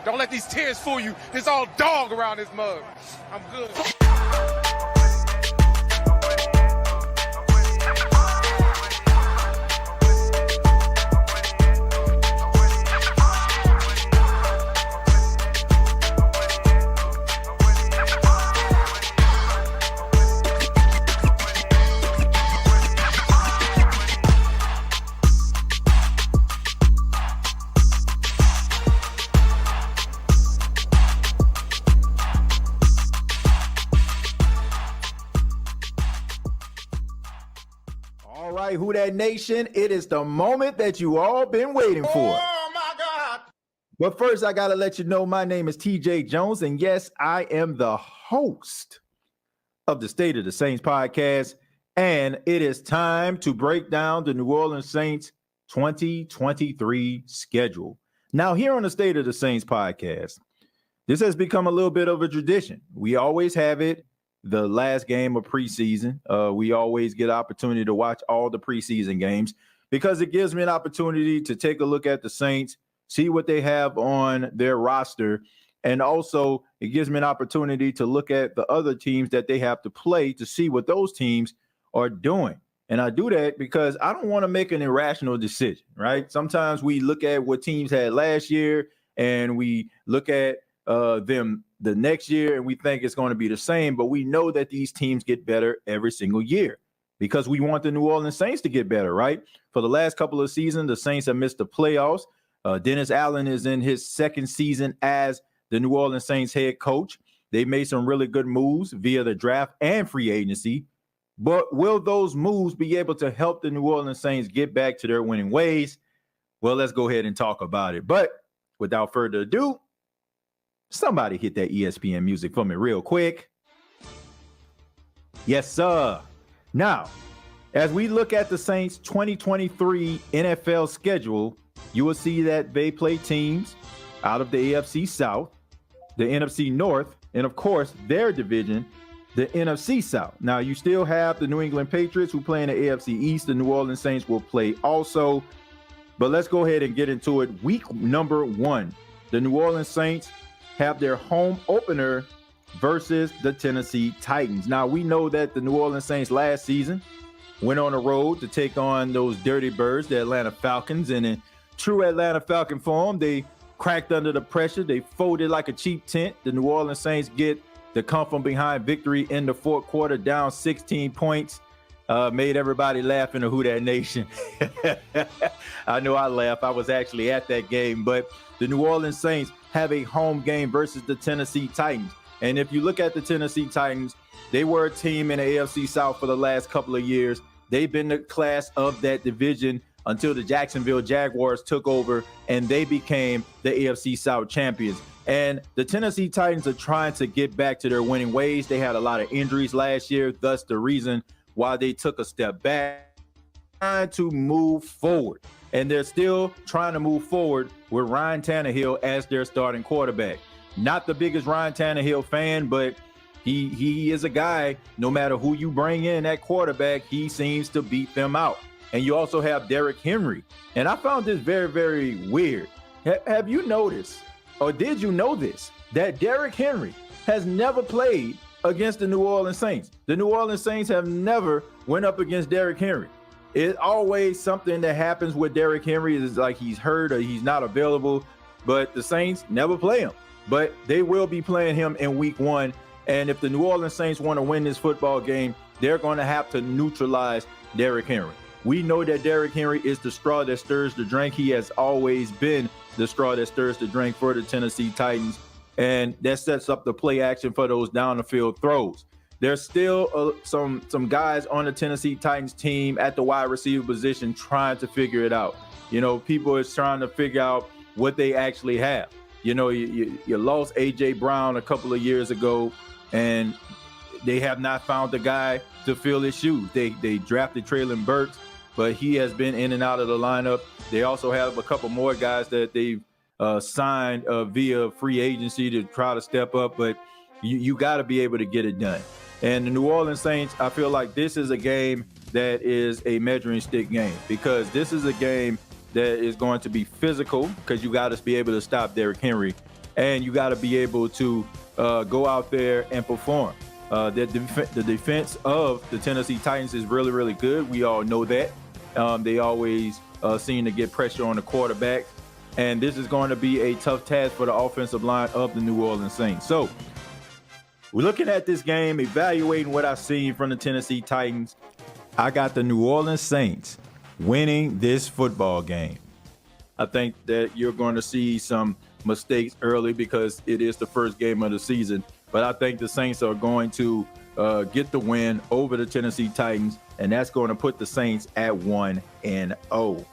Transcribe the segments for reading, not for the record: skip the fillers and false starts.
Don't let these tears fool you. There's all dog around this mug. I'm good. Who Dat Nation, it is the moment that you all been waiting for. Oh my God. But first, I got to let you know my name is Tjay Jones, and yes, I am the host of the State of the Saints podcast, and it is time to break down the New Orleans Saints 2023 schedule. Now, here on the State of the Saints podcast, this has become a little bit of a tradition. We always have it the last game of preseason. We always get opportunity to watch all the preseason games because it gives me an opportunity to take a look at the Saints, see what they have on their roster, and also it gives me an opportunity to look at the other teams that they have to play to see what those teams are doing. And I do that because I don't want to make an irrational decision, right? Sometimes we look at what teams had last year and we look at them the next year and we think it's going to be the same, but we know that these teams get better every single year because we want the New Orleans Saints to get better, right? For the last couple of seasons, the Saints have missed the playoffs. Dennis Allen is in his second season as the New Orleans Saints head coach. They made some really good moves via the draft and free agency, but will those moves be able to help the New Orleans Saints get back to their winning ways? Well, let's go ahead and talk about it. But without further ado, somebody hit that ESPN music for me real quick. Yes, sir. Now, as we look at the Saints 2023 NFL schedule, you will see that they play teams out of the AFC South, the NFC North, and of course, their division, the NFC South. Now, you still have the New England Patriots who play in the AFC East. The New Orleans Saints will play also. But let's go ahead and get into it. Week number 1, the New Orleans Saints have their home opener versus the Tennessee Titans. Now, we know that the New Orleans Saints last season went on the road to take on those dirty birds, the Atlanta Falcons, and in true Atlanta Falcon form, they cracked under the pressure. They folded like a cheap tent. The New Orleans Saints get the come from behind victory in the fourth quarter, down 16 points. Made everybody laugh in the Who Dat Nation. I know I laughed. I was actually at that game, but the New Orleans Saints have a home game versus the Tennessee Titans. And if you look at the Tennessee Titans, they were a team in the AFC South for the last couple of years. They've been the class of that division until the Jacksonville Jaguars took over and they became the AFC South champions. And the Tennessee Titans are trying to get back to their winning ways. They had a lot of injuries last year, thus the reason why they took a step back, trying to move forward. And they're still trying to move forward with Ryan Tannehill as their starting quarterback. Not the biggest Ryan Tannehill fan, but he is a guy, no matter who you bring in at quarterback, he seems to beat them out. And you also have Derrick Henry. And I found this very, very weird. Have you noticed, or did you know this, that Derrick Henry has never played against the New Orleans Saints? The New Orleans Saints have never went up against Derrick Henry. It's always something that happens with Derrick Henry. Is like he's hurt or he's not available, but the Saints never play him. But they will be playing him in week 1. And if the New Orleans Saints want to win this football game, they're going to have to neutralize Derrick Henry. We know that Derrick Henry is the straw that stirs the drink. He has always been the straw that stirs the drink for the Tennessee Titans. And that sets up the play action for those down the field throws. There's still some guys on the Tennessee Titans team at the wide receiver position trying to figure it out. You know, people is trying to figure out what they actually have. You know, you lost A.J. Brown a couple of years ago, and they have not found the guy to fill his shoes. They drafted Treylon Burks, but he has been in and out of the lineup. They also have a couple more guys that they've signed via free agency to try to step up, but you got to be able to get it done. And the New Orleans Saints, I feel like this is a game that is a measuring stick game, because this is a game that is going to be physical, because you got to be able to stop Derrick Henry. and you got to be able to go out there and perform. The defense of the Tennessee Titans is really, really good. We all know that. They always seem to get pressure on the quarterback, and this is going to be a tough task for the offensive line of the New Orleans Saints. So we're looking at this game, evaluating what I've seen from the Tennessee Titans. I got the New Orleans Saints winning this football game. I think that you're going to see some mistakes early because it is the first game of the season. But I think the Saints are going to get the win over the Tennessee Titans, and that's going to put the Saints at 1-0.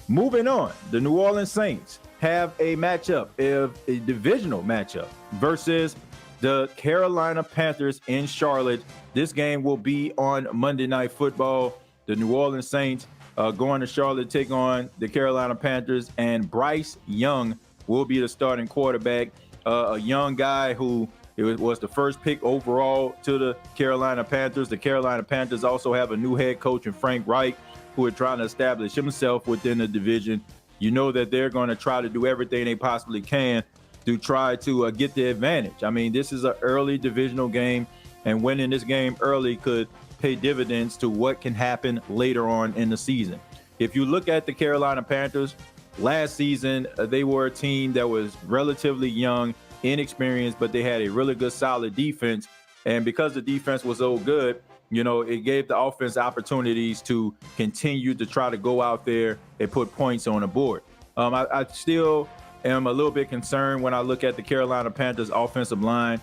Moving on, the New Orleans Saints have a matchup, a divisional matchup versus the Carolina Panthers in Charlotte. This game will be on Monday Night Football. The New Orleans Saints going to Charlotte, take on the Carolina Panthers, and Bryce Young will be the starting quarterback. A young guy who was the first pick overall to the Carolina Panthers. The Carolina Panthers also have a new head coach in Frank Reich, who are trying to establish himself within the division. You know that they're going to try to do everything they possibly can to try to get the advantage. I mean, this is an early divisional game, and winning this game early could pay dividends to what can happen later on in the season. If you look at the Carolina Panthers, last season, they were a team that was relatively young, inexperienced, but they had a really good, solid defense. And because the defense was so good, you know, it gave the offense opportunities to continue to try to go out there and put points on the board. I still am a little bit concerned when I look at the Carolina Panthers offensive line.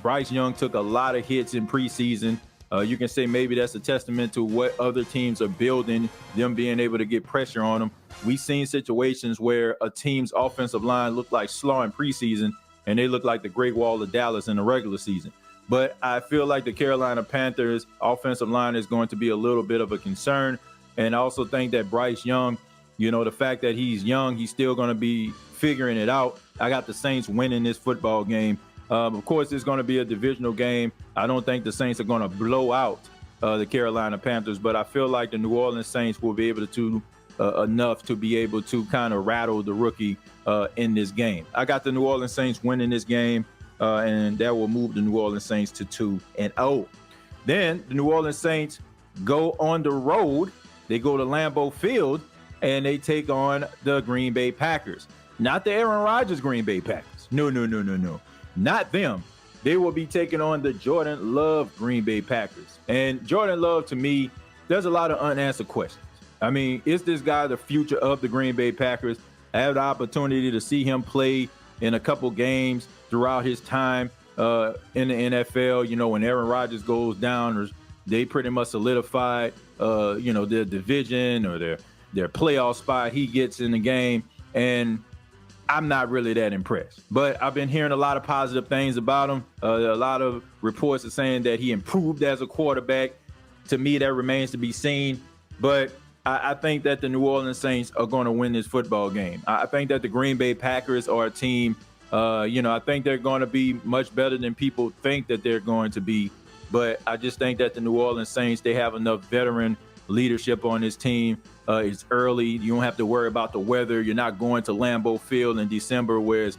Bryce Young took a lot of hits in preseason. You can say maybe that's a testament to what other teams are building, them being able to get pressure on them. We've seen situations where a team's offensive line looked like slaw in preseason, and they look like the Great Wall of Dallas in the regular season. But I feel like the Carolina Panthers offensive line is going to be a little bit of a concern. And I also think that Bryce Young, you know, the fact that he's young, he's still going to be figuring it out. I got the Saints winning this football game. Of course, it's going to be a divisional game. I don't think the Saints are going to blow out the Carolina Panthers, but I feel like the New Orleans Saints will be able to do enough to be able to kind of rattle the rookie in this game. I got the New Orleans Saints winning this game, and that will move the New Orleans Saints to 2-0. Then the New Orleans Saints go on the road. They go to Lambeau Field, and they take on the Green Bay Packers. Not the Aaron Rodgers Green Bay Packers. No. Not them. They will be taking on the Jordan Love Green Bay Packers. And Jordan Love, to me, there's a lot of unanswered questions. I mean, is this guy the future of the Green Bay Packers? I have the opportunity to see him play in a couple games throughout his time in the NFL. You know, when Aaron Rodgers goes down, they pretty much solidified, their division or their playoff spot. He gets in the game, and I'm not really that impressed. But I've been hearing a lot of positive things about him. A lot of reports are saying that he improved as a quarterback. To me, that remains to be seen. But I think that the New Orleans Saints are going to win this football game. I think that the Green Bay Packers are a team, I think they're going to be much better than people think that they're going to be. But I just think that the New Orleans Saints, they have enough veteran leadership on this team. It's early. You don't have to worry about the weather. You're not going to Lambeau Field in December where it's,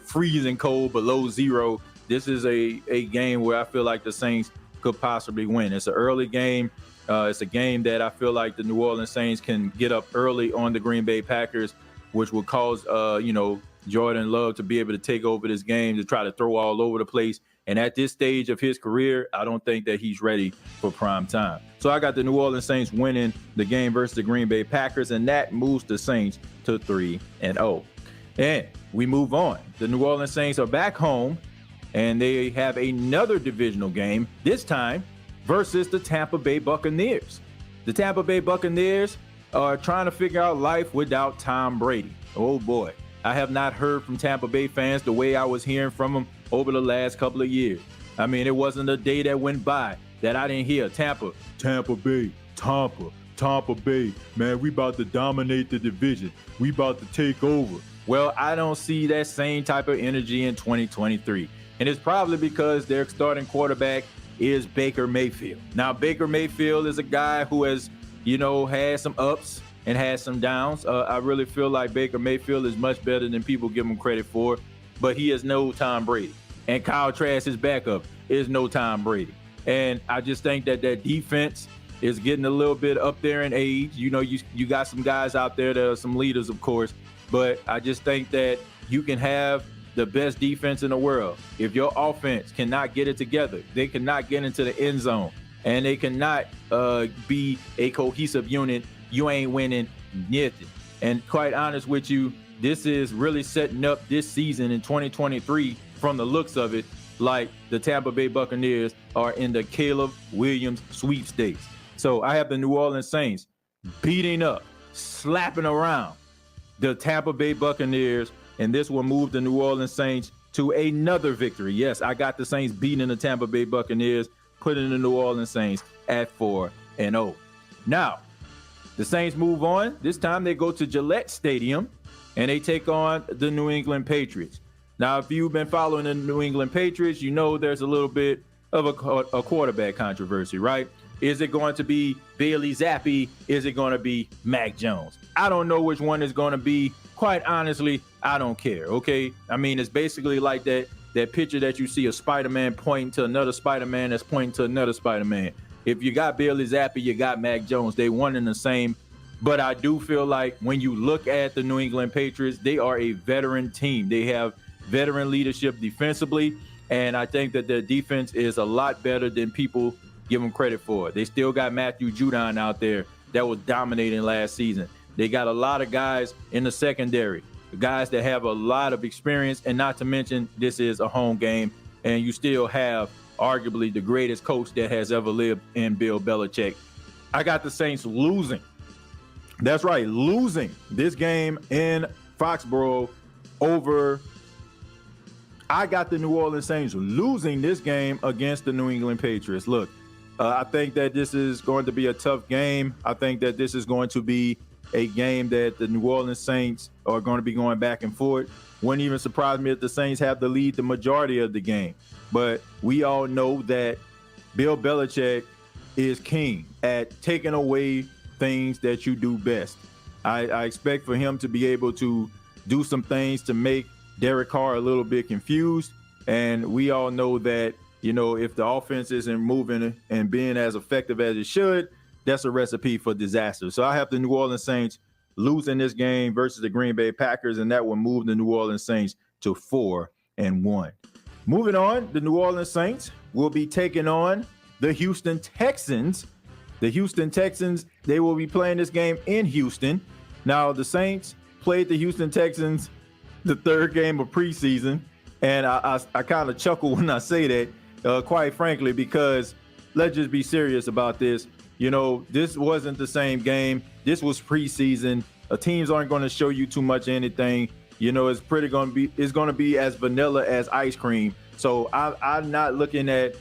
freezing cold below zero. This is a game where I feel like the Saints could possibly win. It's an early game. It's a game that I feel like the New Orleans Saints can get up early on the Green Bay Packers, which will cause, Jordan Love to be able to take over this game, to try to throw all over the place. And at this stage of his career, I don't think that he's ready for prime time. So I got the New Orleans Saints winning the game versus the Green Bay Packers, and that moves the Saints to 3-0. And we move on. The New Orleans Saints are back home, and they have another divisional game, this time versus the Tampa Bay Buccaneers. The Tampa Bay Buccaneers are trying to figure out life without Tom Brady. Oh, boy. I have not heard from Tampa Bay fans the way I was hearing from them over the last couple of years. I mean, it wasn't a day that went by that I didn't hear Tampa Bay. Man, we about to dominate the division. We about to take over. Well, I don't see that same type of energy in 2023. And it's probably because their starting quarterback is Baker Mayfield. Now, Baker Mayfield is a guy who has, had some ups and has some downs. I really feel like Baker Mayfield is much better than people give him credit for, but he is no Tom Brady. And Kyle Trask, his backup, is no Tom Brady. And I just think that defense is getting a little bit up there in age. You know, you got some guys out there that are some leaders, of course, but I just think that you can have the best defense in the world. If your offense cannot get it together, they cannot get into the end zone, and they cannot be a cohesive unit, you ain't winning nothing. And quite honest with you, this is really setting up this season in 2023 from the looks of it, like the Tampa Bay Buccaneers are in the Caleb Williams sweepstakes. So I have the New Orleans Saints beating up, slapping around the Tampa Bay Buccaneers, and this will move the New Orleans Saints to another victory. Yes, I got the Saints beating the Tampa Bay Buccaneers, putting the New Orleans Saints at 4-0. Now, the Saints move on. This time they go to Gillette Stadium, and they take on the New England Patriots. Now, if you've been following the New England Patriots, you know there's a little bit of a quarterback controversy, right? Is it going to be Bailey Zappi? Is it going to be Mac Jones? I don't know which one is going to be. Quite honestly, I don't care, okay? I mean, it's basically like that picture that you see of Spider-Man pointing to another Spider-Man that's pointing to another Spider-Man. If you got Bailey Zappi, you got Mac Jones. They one and the same. But I do feel like when you look at the New England Patriots, they are a veteran team. They have veteran leadership defensively, and I think that their defense is a lot better than people give them credit for. They still got Matthew Judon out there that was dominating last season. They got a lot of guys in the secondary, guys that have a lot of experience, and not to mention this is a home game, and you still have arguably the greatest coach that has ever lived in Bill Belichick. I got the Saints losing. That's right, losing this game in Foxborough over. I got the New Orleans Saints losing this game against the New England Patriots. Look, I think that this is going to be a tough game. I think that this is going to be a game that the New Orleans Saints are going to be going back and forth. Wouldn't even surprise me if the Saints have the lead the majority of the game. But we all know that Bill Belichick is king at taking away things that you do best. I expect for him to be able to do some things to make Derek Carr a little bit confused. And we all know that, you know, if the offense isn't moving and being as effective as it should, that's a recipe for disaster. So I have the New Orleans Saints losing this game versus the Green Bay Packers, and that will move the New Orleans Saints to 4-1. Moving on, the New Orleans Saints will be taking on the Houston Texans. The Houston Texans, they will be playing this game in Houston. Now, the Saints played the Houston Texans the third game of preseason, and I kind of chuckle when I say that, quite frankly, because let's just be serious about this. You know, this wasn't the same game. This was preseason. Teams aren't going to show you too much anything. You know, it's going to be as vanilla as ice cream. So I'm not looking at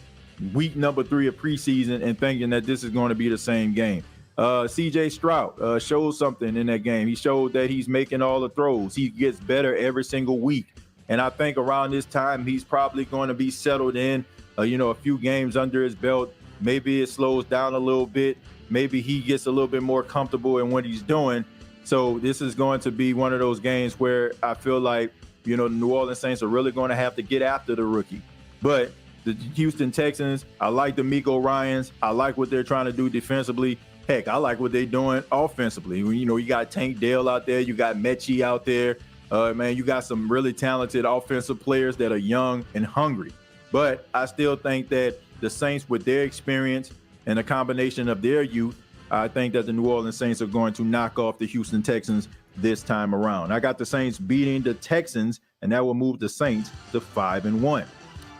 week number 3 of preseason and thinking that this is going to be the same game. CJ Stroud showed something in that game. He showed that he's making all the throws. He gets better every single week. And I think around this time, he's probably going to be settled in, a few games under his belt. Maybe it slows down a little bit. Maybe he gets a little bit more comfortable in what he's doing. So this is going to be one of those games where I feel like, the New Orleans Saints are really going to have to get after the rookie. But the Houston Texans, I like the Miko Ryans. I like what they're trying to do defensively. Heck, I like what they're doing offensively. You got Tank Dell out there. You got Mechie out there. You got some really talented offensive players that are young and hungry. But I still think that the Saints, with their experience and a combination of their youth, I think that the New Orleans Saints are going to knock off the Houston Texans this time around. I got the Saints beating the Texans, and that will move the Saints to 5-1.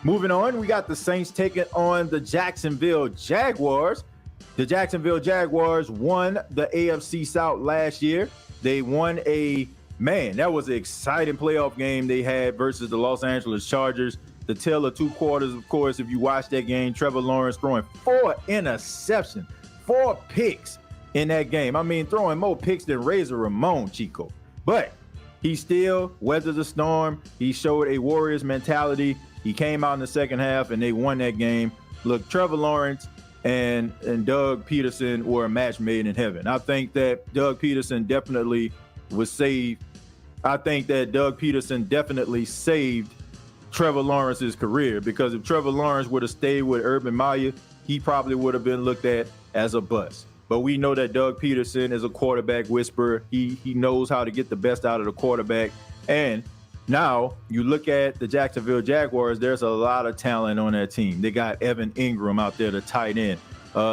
Moving on, we got the Saints taking on the Jacksonville Jaguars. The Jacksonville Jaguars won the AFC South last year. They won that was an exciting playoff game they had versus the Los Angeles Chargers. The tale of two quarters, of course, if you watch that game, Trevor Lawrence throwing 4 interceptions, 4 picks in that game. I mean, throwing more picks than Razor Ramon, Chico. But he still weathered the storm. He showed a Warriors mentality. He came out in the second half, and they won that game. Look, Trevor Lawrence and Doug Peterson were a match made in heaven. I think that Doug Peterson definitely was saved. I think that Doug Peterson definitely saved Trevor Lawrence's career, because if Trevor Lawrence would have stayed with Urban Meyer, he probably would have been looked at as a bust. But we know that Doug Peterson is a quarterback whisperer. He knows how to get the best out of the quarterback. And now you look at the Jacksonville Jaguars, there's a lot of talent on that team. They got Evan Ingram out there, the tight end.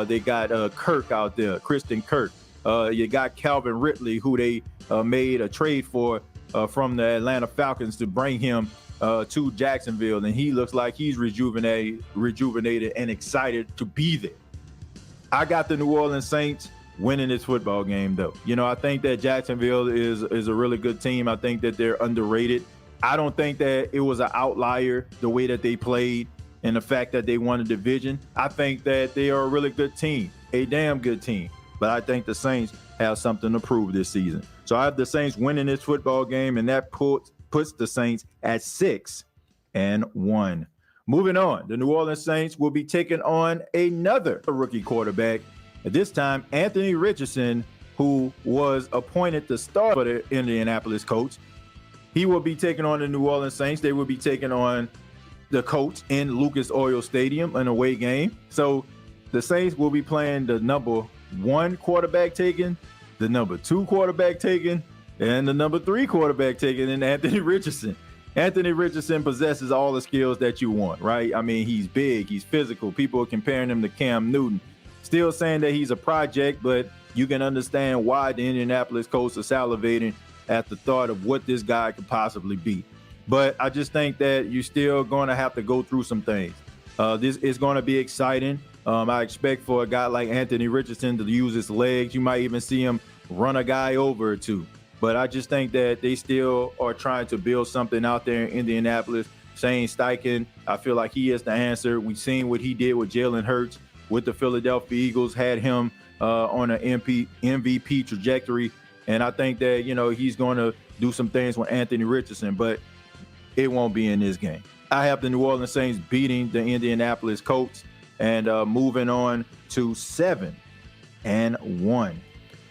They got Kirk out there, Kristen Kirk. You got Calvin Ridley, who they made a trade for from the Atlanta Falcons to bring him to Jacksonville. And he looks like he's rejuvenated and excited to be there. I got the New Orleans Saints winning this football game, though. You know, I think that Jacksonville is a really good team. I think that they're underrated. I don't think that it was an outlier the way that they played and the fact that they won a division. I think that they are a really good team, a damn good team. But I think the Saints have something to prove this season. So I have the Saints winning this football game, and that puts the Saints at 6-1. Moving on, the New Orleans Saints will be taking on another rookie quarterback. At this time, Anthony Richardson, who was appointed the starter for the Indianapolis Colts. He will be taking on the New Orleans Saints. They will be taking on the Colts in Lucas Oil Stadium, an away game. So the Saints will be playing the number 1 quarterback taken, the number 2 quarterback taken, and the number 3 quarterback taken in Anthony Richardson. Anthony Richardson possesses all the skills that you want, right? I mean, he's big, he's physical. People are comparing him to Cam Newton. Still saying that he's a project, but you can understand why the Indianapolis Colts are salivating at the thought of what this guy could possibly be. But I just think that you're still going to have to go through some things. This is going to be exciting. I expect for a guy like Anthony Richardson to use his legs. You might even see him run a guy over or two. But I just think that they still are trying to build something out there in Indianapolis. Shane Steichen, I feel like he is the answer. We've seen what he did with Jalen Hurts with the Philadelphia Eagles, had him on an MVP trajectory. And I think that, you know, he's going to do some things with Anthony Richardson, but it won't be in this game. I have the New Orleans Saints beating the Indianapolis Colts and moving on to 7-1.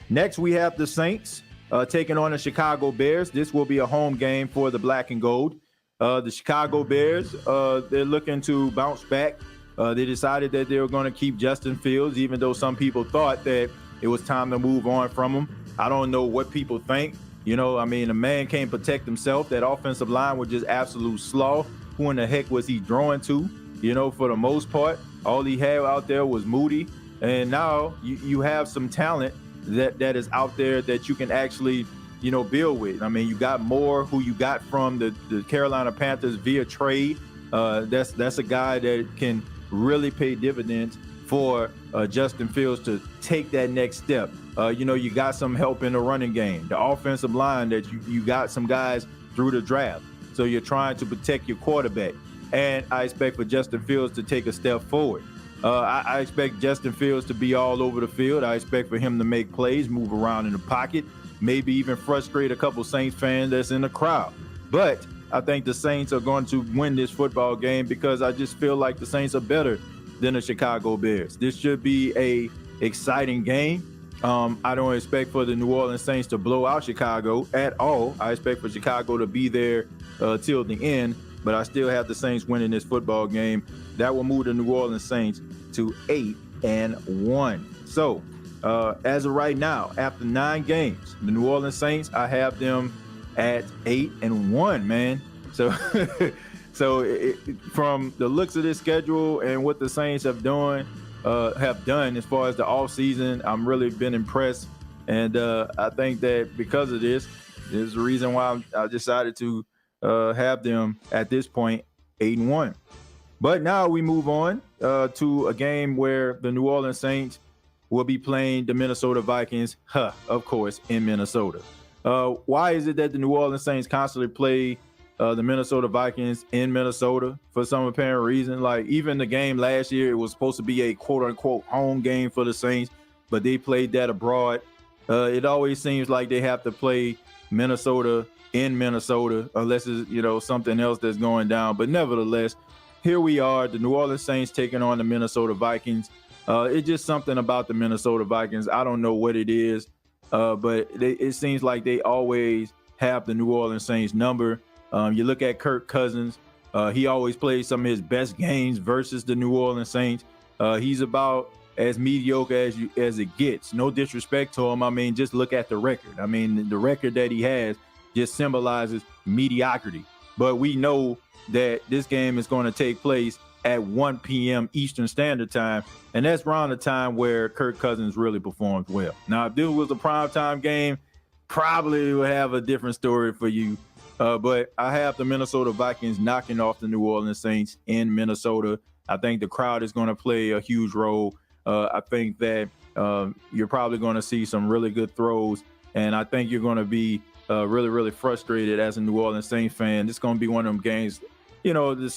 Next, we have the Saints taking on the Chicago Bears. This will be a home game for the black and gold. The Chicago Bears, they're looking to bounce back. They decided that they were going to keep Justin Fields, even though some people thought that it was time to move on from him. I don't know what people think. You know, I mean, the man can't protect himself. That offensive line was just absolute slaw. Who in the heck was he throwing to? You know, for the most part, all he had out there was Moody. And now you have some talent that is out there that you can actually, you know, build with. I mean, you got Moore, who you got from the Carolina Panthers via trade. That's a guy that can really pay dividends for Justin Fields to take that next step. You know, you got some help in the running game. The offensive line that you got some guys through the draft. So you're trying to protect your quarterback. And I expect for Justin Fields to take a step forward. I expect Justin Fields to be all over the field. I expect for him to make plays, move around in the pocket, maybe even frustrate a couple Saints fans that's in the crowd. But I think the Saints are going to win this football game because I just feel like the Saints are better than the Chicago Bears. This should be a exciting game. I don't expect for the New Orleans Saints to blow out Chicago at all. I expect for Chicago to be there till the end, but I still have the Saints winning this football game. That will move the New Orleans Saints to 8-1. So as of right now, after 9 games, the New Orleans Saints, I have them at 8-1, man. So from the looks of this schedule and what the Saints have done as far as the offseason, I'm really been impressed. And I think that because of this is the reason why I decided to have them at this point 8-1. But now we move on to a game where the New Orleans Saints will be playing the Minnesota Vikings, of course, in Minnesota. Why is it that the New Orleans Saints constantly play the Minnesota Vikings in Minnesota? For some apparent reason, like even the game last year, it was supposed to be a quote-unquote home game for the Saints, but they played that abroad. It always seems like they have to play Minnesota in Minnesota unless it's, you know, something else that's going down. But nevertheless, here we are, the New Orleans Saints taking on the Minnesota Vikings. It's just something about the Minnesota Vikings. I don't know what it is, but it seems like they always have the New Orleans Saints number. You look at Kirk Cousins. He always plays some of his best games versus the New Orleans Saints. He's about as mediocre as it gets. No disrespect to him. I mean, just look at the record. I mean, the record that he has just symbolizes mediocrity. But we know that this game is going to take place at 1 p.m. Eastern Standard Time, and that's around the time where Kirk Cousins really performed well. Now, if this was a primetime game, probably would have a different story for you. But I have the Minnesota Vikings knocking off the New Orleans Saints in Minnesota. I think the crowd is going to play a huge role. I think that you're probably going to see some really good throws, and I think you're going to be really, really frustrated as a New Orleans Saints fan. It's going to be one of them games, the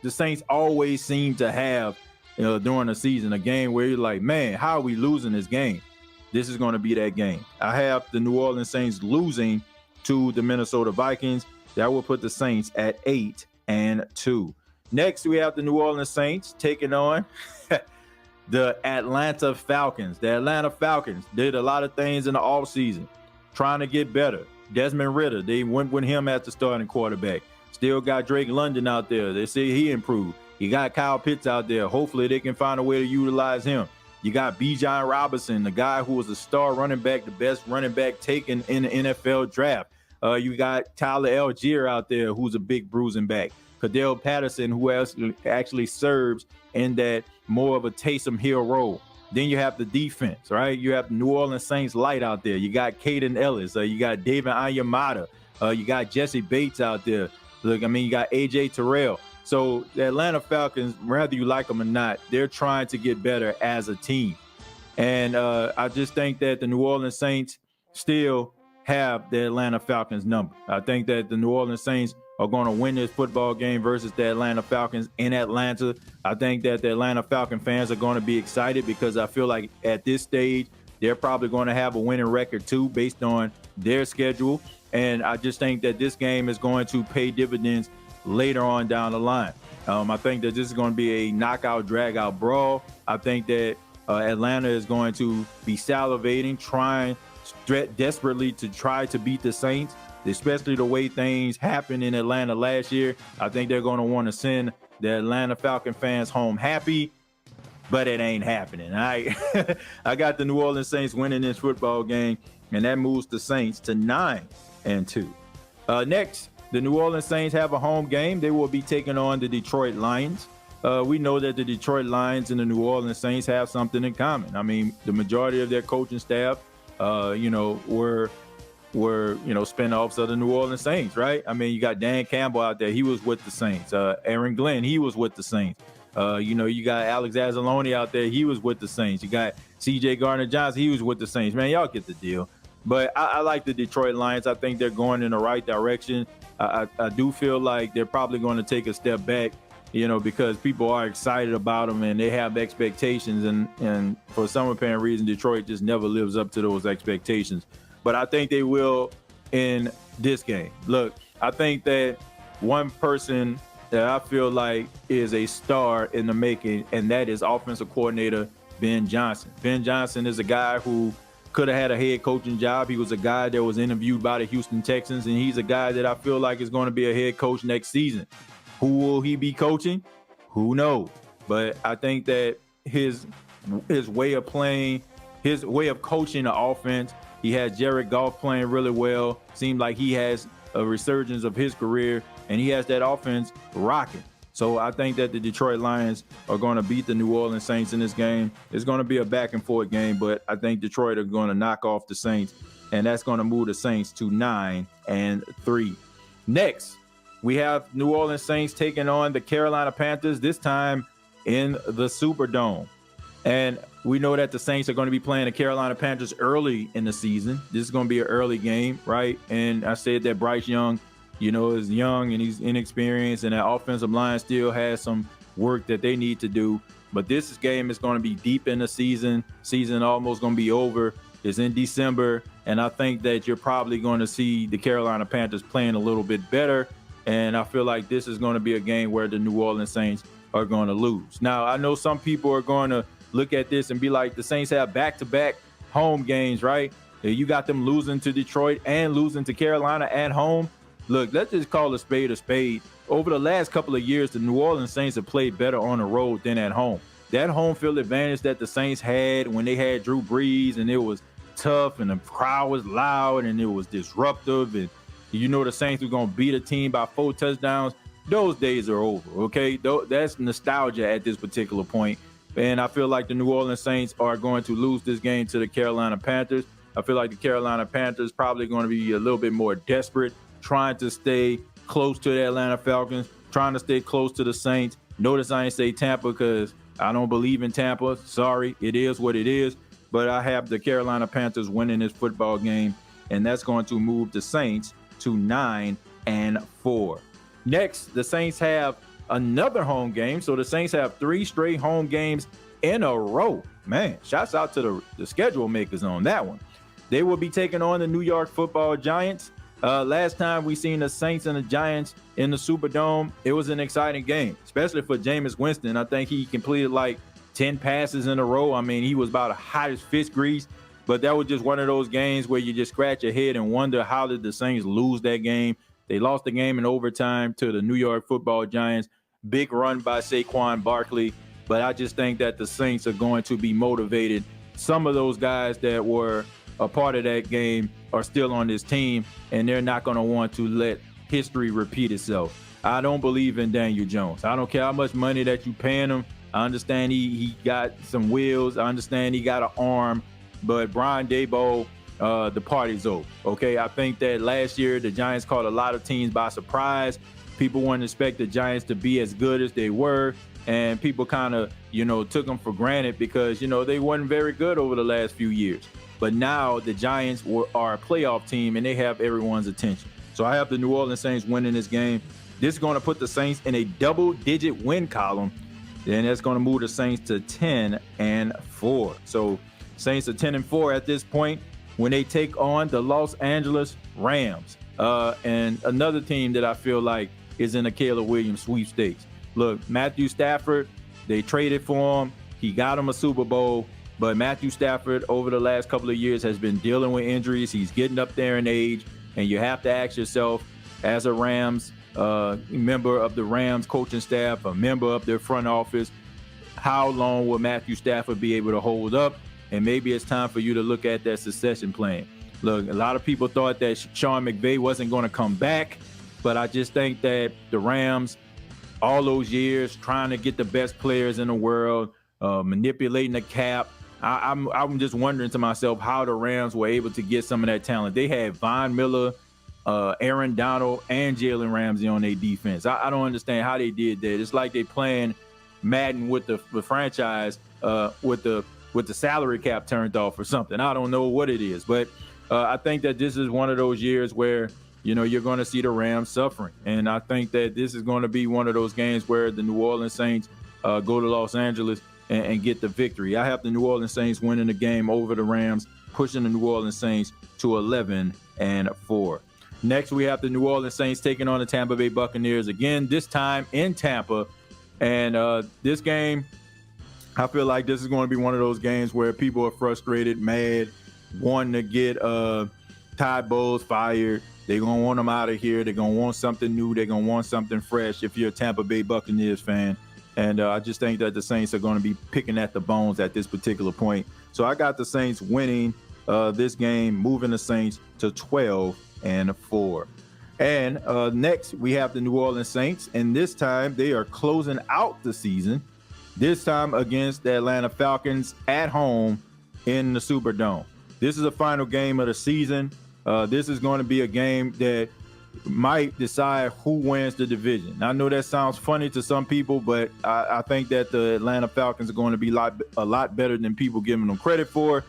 Saints always seem to have, during the season, a game where you're like, man, how are we losing this game? This is going to be that game. I have the New Orleans Saints losing to the Minnesota Vikings. That will put the Saints at 8-2. Next, we have the New Orleans Saints taking on the Atlanta Falcons. The Atlanta Falcons did a lot of things in the offseason, trying to get better. Desmond Ridder, they went with him as the starting quarterback. Still got Drake London out there. They say he improved. You got Kyle Pitts out there. Hopefully they can find a way to utilize him. You got Bijan Robinson, the guy who was a star running back, the best running back taken in the NFL draft. You got Tyler Algier out there, who's a big bruising back. Cordell Patterson, who actually serves in that more of a Taysom Hill role. Then you have the defense, right? You have the New Orleans Saints light out there. You got Caden Ellis. You got David Onyemata. You got Jesse Bates out there. Look, I mean, you got A.J. Terrell. So the Atlanta Falcons, whether you like them or not, they're trying to get better as a team. And I just think that the New Orleans Saints still have the Atlanta Falcons number. I think that the New Orleans Saints are going to win this football game versus the Atlanta Falcons in Atlanta. I think that the Atlanta Falcon fans are going to be excited because I feel like at this stage, they're probably going to have a winning record too based on their schedule. And I just think that this game is going to pay dividends later on down the line. I think that this is going to be a knockout, drag-out brawl. I think that Atlanta is going to be salivating, trying desperately to try to beat the Saints, especially the way things happened in Atlanta last year. I think they're going to want to send the Atlanta Falcon fans home happy, but it ain't happening. I got the New Orleans Saints winning this football game, and that moves the Saints to 9-2. Next, the New Orleans Saints have a home game. They will be taking on the Detroit Lions. We know that the Detroit Lions and the New Orleans Saints have something in common. I mean, the majority of their coaching staff, were spinoffs of the New Orleans Saints, right? I mean, you got Dan Campbell out there. He was with the Saints. Aaron Glenn, he was with the Saints. You got Alex Anzalone out there. He was with the Saints. You got C.J. Gardner-Johnson. He was with the Saints. Man, y'all get the deal. But I like the Detroit Lions. I think they're going in the right direction. I do feel like they're probably going to take a step back, because people are excited about them and they have expectations. And for some apparent reason, Detroit just never lives up to those expectations. But I think they will in this game. Look, I think that one person that I feel like is a star in the making, and that is offensive coordinator Ben Johnson. Ben Johnson is a guy who could have had a head coaching job. He was a guy that was interviewed by the Houston Texans, and he's a guy that I feel like is going to be a head coach next season. Who will he be coaching? Who knows? But I think that his way of playing, his way of coaching the offense, he has Jared Goff playing really well. Seemed like he has a resurgence of his career, and he has that offense rocking. So I think that the Detroit Lions are going to beat the New Orleans Saints in this game. It's going to be a back-and-forth game, but I think Detroit are going to knock off the Saints, and that's going to move the Saints to 9-3. Next, we have New Orleans Saints taking on the Carolina Panthers, this time in the Superdome. And we know that the Saints are going to be playing the Carolina Panthers early in the season. This is going to be an early game, right? And I said that Bryce Young, is young and he's inexperienced, and that offensive line still has some work that they need to do. But this game is going to be deep in the season. Season almost going to be over. It's in December, and I think that you're probably going to see the Carolina Panthers playing a little bit better. And I feel like this is going to be a game where the New Orleans Saints are going to lose. Now, I know some people are going to look at this and be like, the Saints have back-to-back home games, right? You got them losing to Detroit and losing to Carolina at home. Look, let's just call a spade a spade. Over the last couple of years, the New Orleans Saints have played better on the road than at home. That home field advantage that the Saints had when they had Drew Brees, and it was tough and the crowd was loud and it was disruptive, and the Saints were going to beat a team by 4 touchdowns. Those days are over, okay? That's nostalgia at this particular point. And I feel like the New Orleans Saints are going to lose this game to the Carolina Panthers. I feel like the Carolina Panthers probably going to be a little bit more desperate, trying to stay close to the Atlanta Falcons, trying to stay close to the Saints. Notice I ain't say Tampa because I don't believe in Tampa. Sorry, it is what it is. But I have the Carolina Panthers winning this football game, and that's going to move the Saints to 9-4. Next, the Saints have another home game. So the Saints have 3 straight home games in a row. Man, shouts out to the schedule makers on that one. They will be taking on the New York Football Giants. Last time we seen the Saints and the Giants in the Superdome, it was an exciting game, especially for Jameis Winston. I think he completed like 10 passes in a row. I mean, he was about hot as fish grease, but that was just one of those games where you just scratch your head and wonder, how did the Saints lose that game? They lost the game in overtime to the New York Football Giants. Big run by Saquon Barkley, but I just think that the Saints are going to be motivated. Some of those guys that were a part of that game are still on this team, and they're not going to want to let history repeat itself. I don't believe in Daniel Jones. I don't care how much money that you paying him. I understand he got some wheels. I understand he got an arm, but Brian Daboll, the party's over. Okay, I think that last year the Giants caught a lot of teams by surprise. People wouldn't expect the Giants to be as good as they were, and people kind of, took them for granted because, they weren't very good over the last few years. But now the Giants are a playoff team, and they have everyone's attention. So I have the New Orleans Saints winning this game. This is going to put the Saints in a double-digit win column, and that's going to move the Saints to 10-4. So Saints are 10-4 at this point when they take on the Los Angeles Rams, and another team that I feel like is in a Caleb Williams sweepstakes. Look, Matthew Stafford, they traded for him. He got him a Super Bowl. But Matthew Stafford over the last couple of years has been dealing with injuries. He's getting up there in age. And you have to ask yourself, as a Rams member of the Rams coaching staff, a member of their front office, how long will Matthew Stafford be able to hold up? And maybe it's time for you to look at that succession plan. Look, a lot of people thought that Sean McVay wasn't going to come back. But I just think that the Rams, all those years trying to get the best players in the world, manipulating the cap, I'm just wondering to myself how the Rams were able to get some of that talent. They had Von Miller, Aaron Donald, and Jalen Ramsey on their defense. I don't understand how they did that. It's like they playing Madden with the franchise with the salary cap turned off or something. I don't know what it is, but I think that this is one of those years where you're going to see the Rams suffering, and I think that this is going to be one of those games where the New Orleans Saints go to Los Angeles and get the victory. I have the New Orleans Saints winning the game over the Rams, pushing the New Orleans Saints to 11-4. Next, we have the New Orleans Saints taking on the Tampa Bay Buccaneers again, this time in Tampa. And this game, I feel like this is going to be one of those games where people are frustrated, mad, wanting to get Todd Bowles fired. They're going to want him out of here. They're going to want something new. They're going to want something fresh if you're a Tampa Bay Buccaneers fan. And I just think that the Saints are going to be picking at the bones at this particular point. So I got the Saints winning this game, moving the Saints to 12-4. And next, we have the New Orleans Saints. And this time, they are closing out the season, this time against the Atlanta Falcons at home in the Superdome. This is the final game of the season. This is going to be a game that might decide who wins the division. I know that sounds funny to some people, but I think that the Atlanta Falcons are going to be a lot better than people giving them credit for.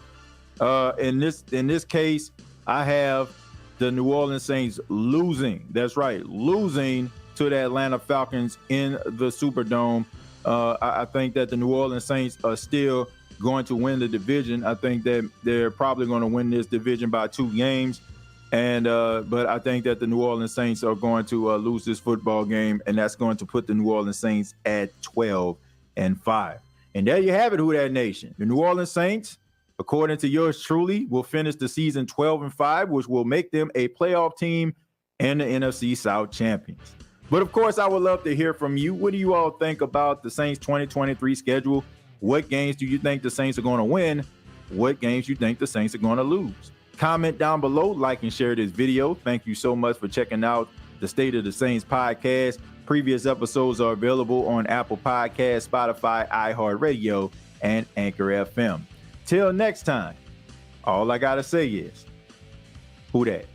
In this case, I have the New Orleans Saints losing. That's right, losing to the Atlanta Falcons in the Superdome. I think that the New Orleans Saints are still going to win the division. I think that they're probably going to win this division by 2 games. And but I think that the New Orleans Saints are going to lose this football game, and that's going to put the New Orleans Saints at 12-5. And there you have it, Who Dat Nation. The New Orleans Saints, according to yours truly, will finish the season 12-5, which will make them a playoff team and the NFC South champions. But of course, I would love to hear from you. What do you all think about the Saints 2023 schedule? What games do you think the Saints are going to win? What games you think the Saints are going to lose? Comment down below, like and share this video. Thank you so much for checking out the State of the Saints podcast. Previous episodes are available on Apple Podcasts, Spotify, iHeartRadio, and Anchor FM. Till next time, all I got to say is, who dat?